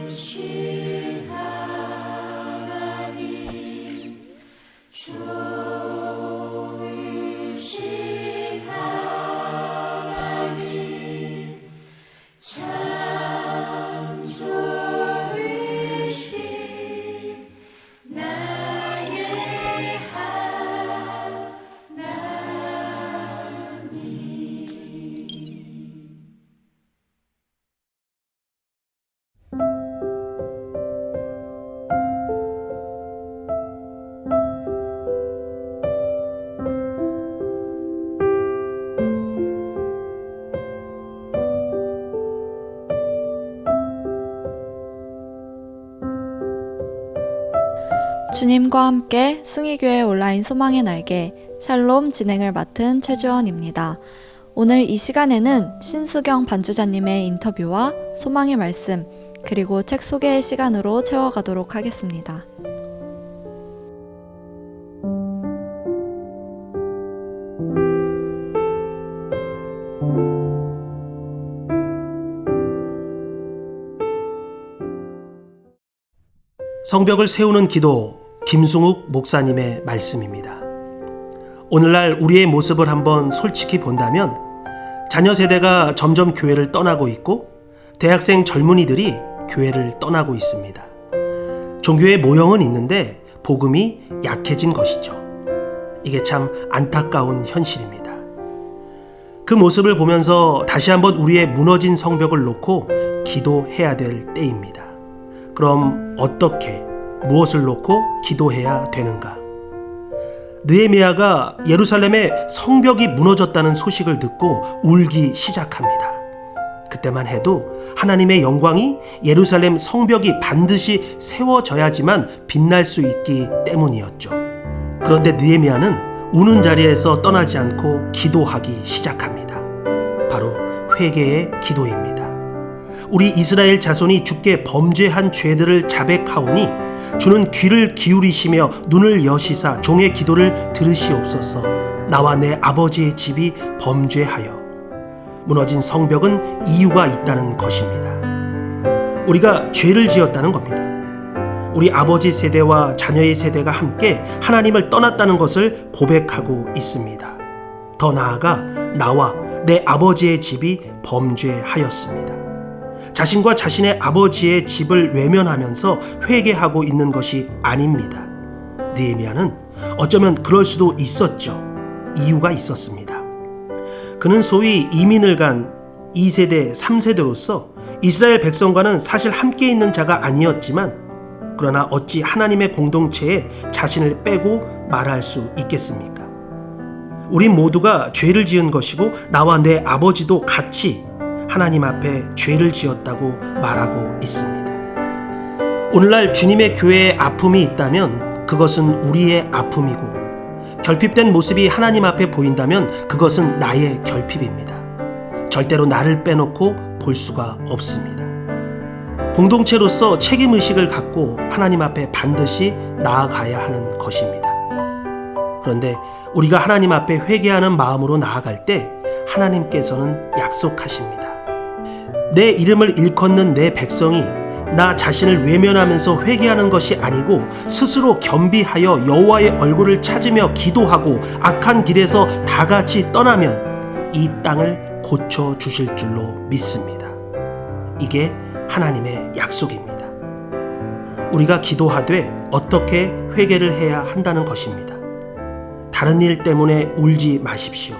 좋으신 하나님, 좋으신 하나님, 참 좋으신 나의 하나님. 주님과 함께 숭이교회 온라인 소망의 날개 샬롬 진행을 맡은 최주원입니다. 오늘 이 시간에는 신수경 반주자님의 인터뷰와 소망의 말씀 그리고 책 소개의 시간으로 채워가도록 하겠습니다. 성벽을 세우는 기도, 김승욱 목사님의 말씀입니다. 오늘날 우리의 모습을 한번 솔직히 본다면 자녀 세대가 점점 교회를 떠나고 있고 대학생 젊은이들이 교회를 떠나고 있습니다. 종교의 모형은 있는데 복음이 약해진 것이죠. 이게 참 안타까운 현실입니다. 그 모습을 보면서 다시 한번 우리의 무너진 성벽을 놓고 기도해야 될 때입니다. 그럼 어떻게, 무엇을 놓고 기도해야 되는가? 느헤미야가 예루살렘의 성벽이 무너졌다는 소식을 듣고 울기 시작합니다. 그때만 해도 하나님의 영광이 예루살렘 성벽이 반드시 세워져야지만 빛날 수 있기 때문이었죠. 그런데 느헤미야는 우는 자리에서 떠나지 않고 기도하기 시작합니다. 바로 회개의 기도입니다. 우리 이스라엘 자손이 주께 범죄한 죄들을 자백하오니 주는 귀를 기울이시며 눈을 여시사 종의 기도를 들으시옵소서. 나와 내 아버지의 집이 범죄하여. 무너진 성벽은 이유가 있다는 것입니다. 우리가 죄를 지었다는 겁니다. 우리 아버지 세대와 자녀의 세대가 함께 하나님을 떠났다는 것을 고백하고 있습니다. 더 나아가 나와 내 아버지의 집이 범죄하였습니다. 자신과 자신의 아버지의 집을 외면하면서 회개하고 있는 것이 아닙니다. 느헤미야는 어쩌면 그럴 수도 있었죠. 이유가 있었습니다. 그는 소위 이민을 간 2세대, 3세대로서 이스라엘 백성과는 사실 함께 있는 자가 아니었지만 그러나 어찌 하나님의 공동체에 자신을 빼고 말할 수 있겠습니까? 우린 모두가 죄를 지은 것이고 나와 내 아버지도 같이 하나님 앞에 죄를 지었다고 말하고 있습니다. 오늘날 주님의 교회에 아픔이 있다면 그것은 우리의 아픔이고 결핍된 모습이 하나님 앞에 보인다면 그것은 나의 결핍입니다. 절대로 나를 빼놓고 볼 수가 없습니다. 공동체로서 책임의식을 갖고 하나님 앞에 반드시 나아가야 하는 것입니다. 그런데 우리가 하나님 앞에 회개하는 마음으로 나아갈 때 하나님께서는 약속하십니다. 내 이름을 일컫는 내 백성이 나 자신을 외면하면서 회개하는 것이 아니고 스스로 겸비하여 여호와의 얼굴을 찾으며 기도하고 악한 길에서 다 같이 떠나면 이 땅을 고쳐주실 줄로 믿습니다. 이게 하나님의 약속입니다. 우리가 기도하되 어떻게 회개를 해야 한다는 것입니다. 다른 일 때문에 울지 마십시오.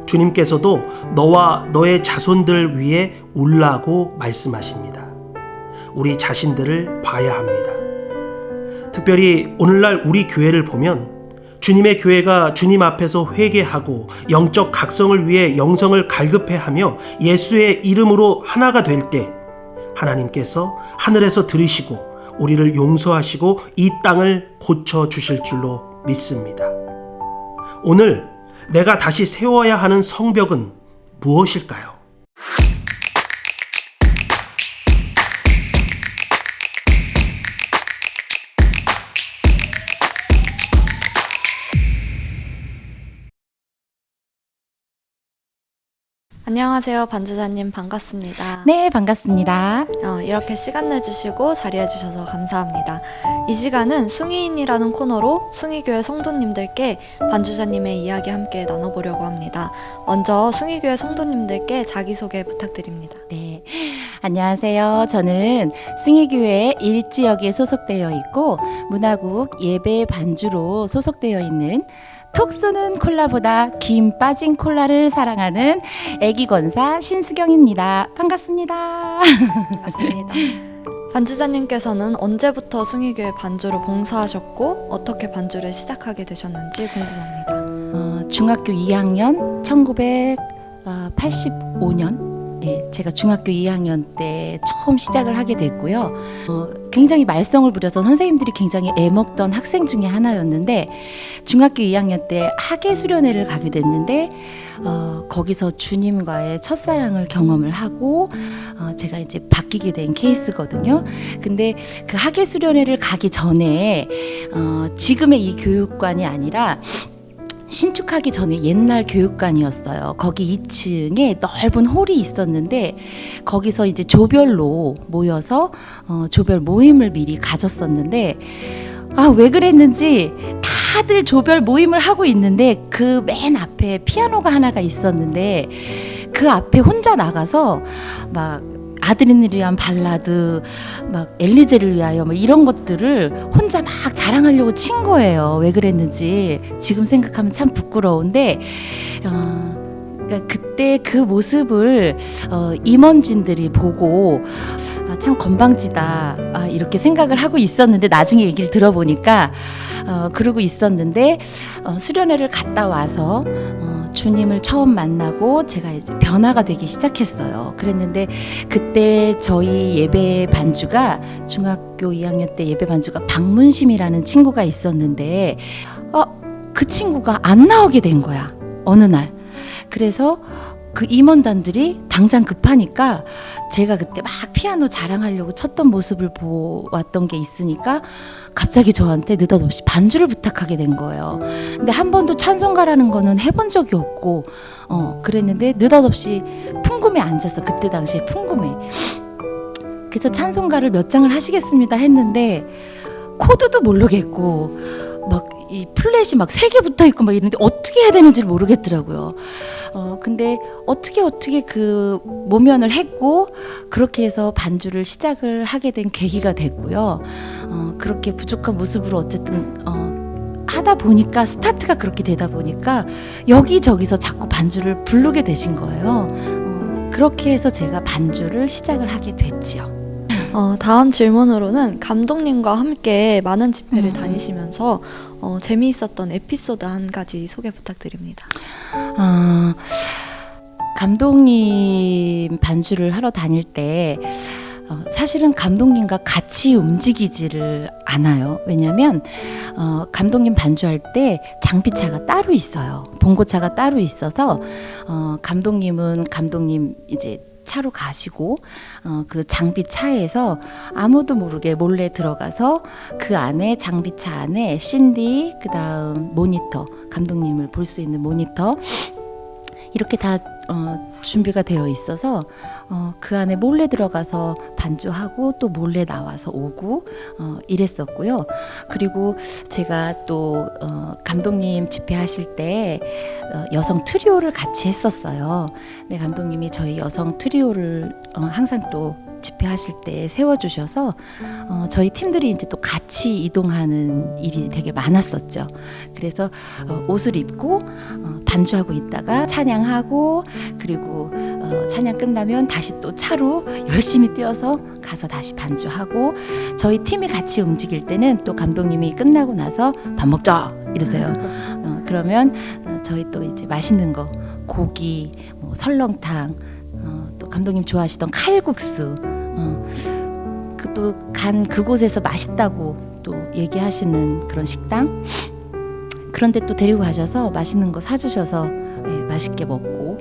주님께서도 너와 너의 자손들 위해 울라고 말씀하십니다. 우리 자신들을 봐야 합니다. 특별히 오늘날 우리 교회를 보면 주님의 교회가 주님 앞에서 회개하고 영적 각성을 위해 영성을 갈급해하며 예수의 이름으로 하나가 될 때 하나님께서 하늘에서 들으시고 우리를 용서하시고 이 땅을 고쳐주실 줄로 믿습니다. 오늘 내가 다시 세워야 하는 성벽은 무엇일까요? 안녕하세요, 반주자님 반갑습니다. 네, 반갑습니다. 이렇게 시간 내주시고 자리해주셔서 감사합니다. 이 시간은 숭이인이라는 코너로 숭이교회 성도님들께 반주자님의 이야기 함께 나눠보려고 합니다. 먼저 숭이교회 성도님들께 자기소개 부탁드립니다. 네, 안녕하세요. 저는 숭이교회 일지역에 소속되어 있고 문화국 예배 반주로 소속되어 있는 톡 쏘는 콜라보다 김 빠진 콜라를 사랑하는 애기 권사 신수경입니다. 반갑습니다. 맞습니다. 반주자님께서는 언제부터 숭이교회 반주로 봉사하셨고 어떻게 반주를 시작하게 되셨는지 궁금합니다. 중학교 2학년 1985년 제가 중학교 2학년 때 처음 시작을 하게 됐고요. 굉장히 말썽을 부려서 선생님들이 굉장히 애먹던 학생 중에 하나였는데 중학교 2학년 때 학예 수련회를 가게 됐는데 거기서 주님과의 첫사랑을 경험을 하고 제가 이제 바뀌게 된 케이스거든요. 근데 그 학예 수련회를 가기 전에 지금의 이 교육관이 아니라 신축하기 전에 옛날 교육관이었어요. 거기 2층에 넓은 홀이 있었는데 거기서 이제 조별로 모여서 조별 모임을 미리 가졌었는데 왜 그랬는지 다들 조별 모임을 하고 있는데 그 맨 앞에 피아노가 하나가 있었는데 그 앞에 혼자 나가서 막 아드린을 위한 발라드, 막 엘리제를 위하여 뭐 이런 것들을 혼자 막 자랑하려고 친 거예요. 왜 그랬는지 지금 생각하면 참 부끄러운데, 그러니까 그때 그 모습을 임원진들이 보고 참 건방지다 이렇게 생각을 하고 있었는데 나중에 얘기를 들어보니까 그러고 있었는데 수련회를 갔다 와서 주님을 처음 만나고 제가 이제 변화가 되기 시작했어요. 그랬는데 그때 저희 예배 반주가 중학교 2학년 때 예배 반주가 박문심이라는 친구가 있었는데 그 친구가 안 나오게 된 거야. 어느 날. 그래서 그 임원단들이 당장 급하니까 제가 그때 막 피아노 자랑하려고 쳤던 모습을 보았던 게 있으니까 갑자기 저한테 느닷없이 반주를 부탁하게 된 거예요. 근데 한 번도 찬송가라는 거는 해본 적이 없고 그랬는데 느닷없이 풍금에 앉았어. 그때 당시에 풍금에. 그래서 찬송가를 몇 장을 하시겠습니다 했는데 코드도 모르겠고 막 이 플랫이 막 3개 붙어 있고 막 이런데 어떻게 해야 되는지를 모르겠더라고요. 근데 어떻게 그 모면을 했고 그렇게 해서 반주를 시작을 하게 된 계기가 됐고요. 그렇게 부족한 모습으로 어쨌든 하다 보니까 스타트가 그렇게 되다 보니까 여기저기서 자꾸 반주를 부르게 되신 거예요. 그렇게 해서 제가 반주를 시작을 하게 됐지요. 다음 질문으로는 감독님과 함께 많은 집회를 다니시면서 재미있었던 에피소드 한 가지 소개 부탁드립니다. 감독님 반주를 하러 다닐 때 사실은 감독님과 같이 움직이지를 않아요. 왜냐하면 감독님 반주할 때 장비차가 따로 있어요. 봉고차가 따로 있어서 감독님은 감독님 이제 차로 가시고 그 장비차에서 아무도 모르게 몰래 들어가서 그 안에 장비차 안에 CD 그다음 모니터 감독님을 볼 수 있는 모니터 이렇게 다 준비가 되어 있어서 그 안에 몰래 들어가서 반주하고 또 몰래 나와서 오고 이랬었고요. 그리고 제가 또 감독님 집회하실 때 여성 트리오를 같이 했었어요. 네, 감독님이 저희 여성 트리오를 항상 또 집회하실 때 세워주셔서 저희 팀들이 이제 또 같이 이동하는 일이 되게 많았었죠. 그래서 옷을 입고 반주하고 있다가 찬양하고 그리고 찬양 끝나면 다시 또 차로 열심히 뛰어서 가서 다시 반주하고 저희 팀이 같이 움직일 때는 또 감독님이 끝나고 나서 밥 먹자 이러세요. 그러면 저희 또 이제 맛있는 거 고기, 뭐 설렁탕, 또 감독님 좋아하시던 칼국수, 또 간 그곳에서 맛있다고 또 얘기하시는 그런 식당. 그런데 또 데리고 가셔서 맛있는 거 사주셔서 맛있게 먹고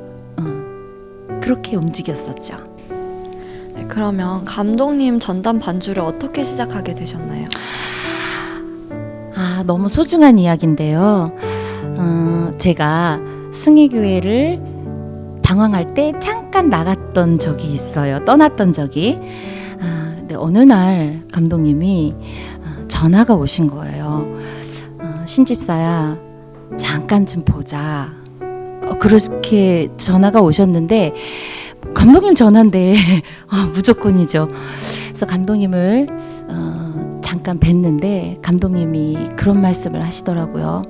그렇게 움직였었죠. 네, 그러면 감독님 전담 반주를 어떻게 시작하게 되셨나요? 너무 소중한 이야기인데요. 제가 숭이교회를 방황할 때 잠깐 나갔던 적이 있어요. 떠났던 적이. 근데 어느 날 감독님이 전화가 오신 거예요. 신집사야, 잠깐 좀 보자. 그렇게 전화가 오셨는데 감독님 전화인데 무조건이죠. 그래서 감독님을 잠깐 뵀는데 감독님이 그런 말씀을 하시더라고요.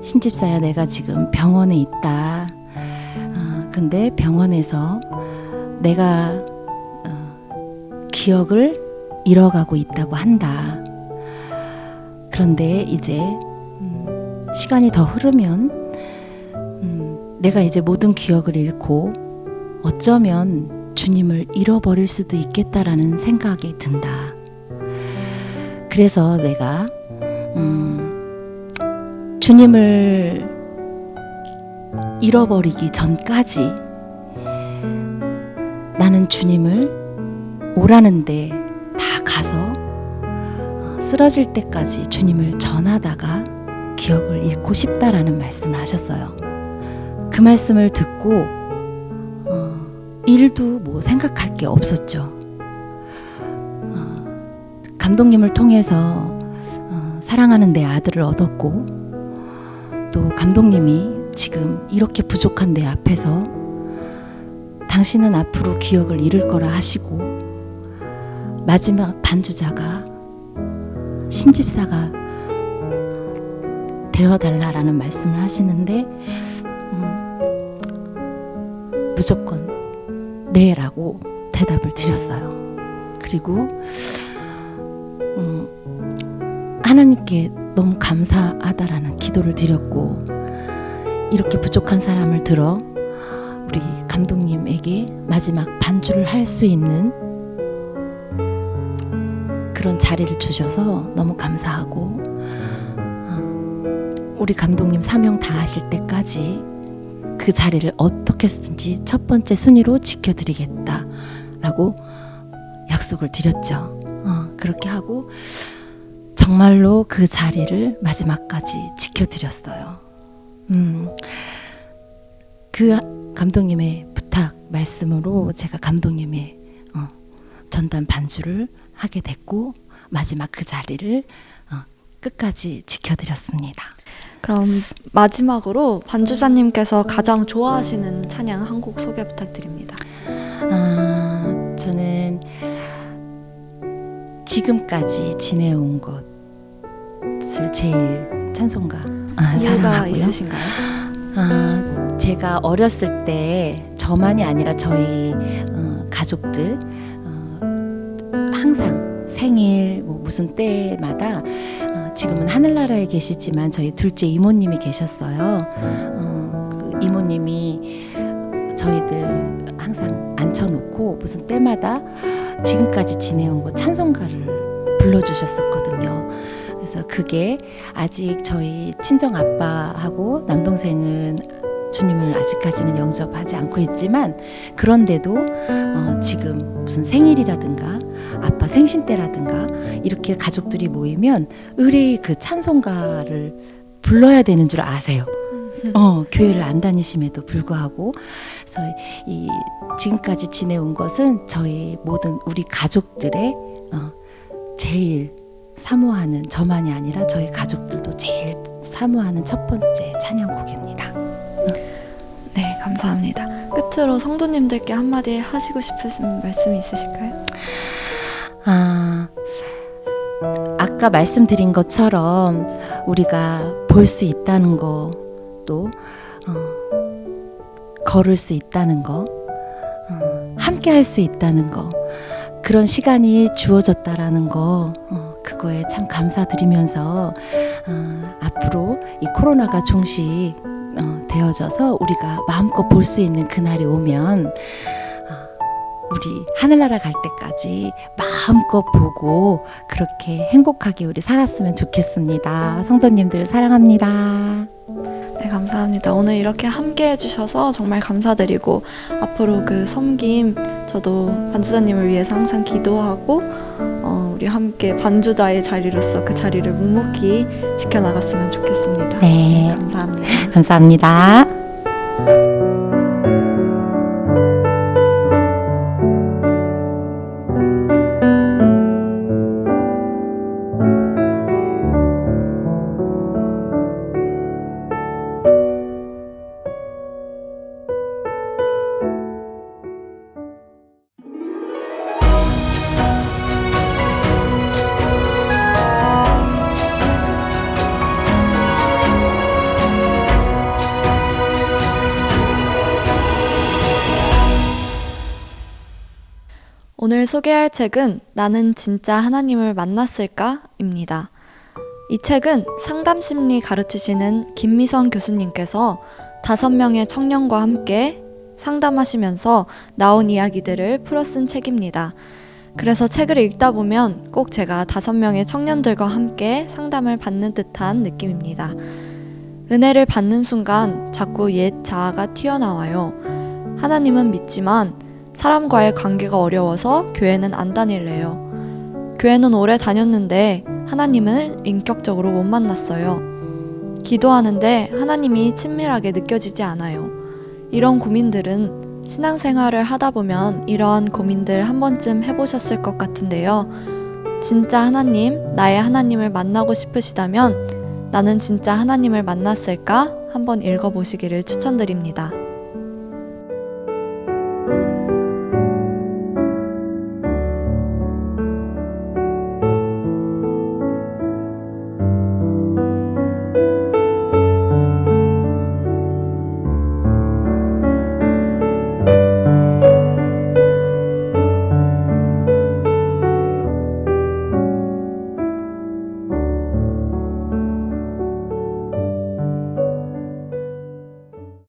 신집사야, 내가 지금 병원에 있다. 근데 병원에서 내가 기억을 잃어가고 있다고 한다. 그런데 이제 시간이 더 흐르면 내가 이제 모든 기억을 잃고 어쩌면 주님을 잃어버릴 수도 있겠다라는 생각이 든다. 그래서 내가 주님을 잃어버리기 전까지 나는 주님을 오라는데 다 가서 쓰러질 때까지 주님을 전하다가 기억을 잃고 싶다라는 말씀을 하셨어요. 그 말씀을 듣고 일도 뭐 생각할 게 없었죠. 감독님을 통해서 사랑하는 내 아들을 얻었고, 또 감독님이 지금 이렇게 부족한 내 앞에서 당신은 앞으로 기억을 잃을 거라 하시고, 마지막 반주자가 신집사가 되어달라라는 말씀을 하시는데 무조건 네라고 대답을 드렸어요. 그리고 하나님께 너무 감사하다라는 기도를 드렸고, 이렇게 부족한 사람을 들어 우리 감독님에게 마지막 반주를 할 수 있는 그런 자리를 주셔서 너무 감사하고, 우리 감독님 사명 다 하실 때까지 그 자리를 어떻게 쓰든지 첫 번째 순위로 지켜드리겠다라고 약속을 드렸죠. 그렇게 하고 정말로 그 자리를 마지막까지 지켜드렸어요. 그 감독님의 부탁 말씀으로 제가 감독님의 전담 반주를 하게 됐고, 마지막 그 자리를 끝까지 지켜드렸습니다. 그럼 마지막으로 반주자님께서 가장 좋아하시는 찬양 한 곡 소개 부탁드립니다. 저는 지금까지 지내온 것을 제일 찬송가 이유가 사랑하고요. 있으신가요? 제가 어렸을 때 저만이 아니라 저희 가족들 항상 생일 무슨 때마다 지금은 하늘나라에 계시지만 저희 둘째 이모님이 계셨어요. 그 이모님이 저희들 항상 앉혀놓고 무슨 때마다 지금까지 지내온 것 찬송가를 불러주셨었거든요. 그래서 그게 아직 저희 친정 아빠하고 남동생은 주님을 아직까지는 영접하지 않고 있지만, 그런데도 지금 무슨 생일이라든가 아빠 생신 때라든가 이렇게 가족들이 모이면 의뢰의 그 찬송가를 불러야 되는 줄 아세요. 교회를 안 다니심에도 불구하고. 그래서 이 지금까지 지내온 것은 저희 모든 우리 가족들의 제일 사모하는, 저만이 아니라 저희 가족들도 제일 사모하는 첫 번째 찬양곡입니다. 네, 감사합니다. 끝으로 성도님들께 한마디 하시고 싶으신 말씀이 있으실까요? 아까 말씀드린 것처럼 우리가 볼 수 있다는 거, 또 걸을 수 있다는 거, 함께 할 수 있다는 거, 그런 시간이 주어졌다라는 거, 그거에 참 감사드리면서 앞으로 이 코로나가 종식 되어져서 우리가 마음껏 볼 수 있는 그날이 오면 우리 하늘나라 갈 때까지 마음껏 보고 그렇게 행복하게 우리 살았으면 좋겠습니다. 성도님들 사랑합니다. 네, 감사합니다. 오늘 이렇게 함께 해주셔서 정말 감사드리고, 앞으로 그 섬김 저도 반주자님을 위해서 항상 기도하고 우리 함께 반주자의 자리로서 그 자리를 묵묵히 지켜나갔으면 좋겠습니다. 네. 감사합니다. 감사합니다. 오늘 소개할 책은 나는 진짜 하나님을 만났을까?입니다. 이 책은 상담심리 가르치시는 김미선 교수님께서 5명의 청년과 함께 상담하시면서 나온 이야기들을 풀어 쓴 책입니다. 그래서 책을 읽다 보면 꼭 제가 5명의 청년들과 함께 상담을 받는 듯한 느낌입니다. 은혜를 받는 순간 자꾸 옛 자아가 튀어나와요. 하나님은 믿지만 사람과의 관계가 어려워서 교회는 안 다닐래요. 교회는 오래 다녔는데 하나님을 인격적으로 못 만났어요. 기도하는데 하나님이 친밀하게 느껴지지 않아요. 이런 고민들은 신앙생활을 하다 보면 이러한 고민들 한 번쯤 해보셨을 것 같은데요. 진짜 하나님, 나의 하나님을 만나고 싶으시다면 나는 진짜 하나님을 만났을까? 한번 읽어보시기를 추천드립니다.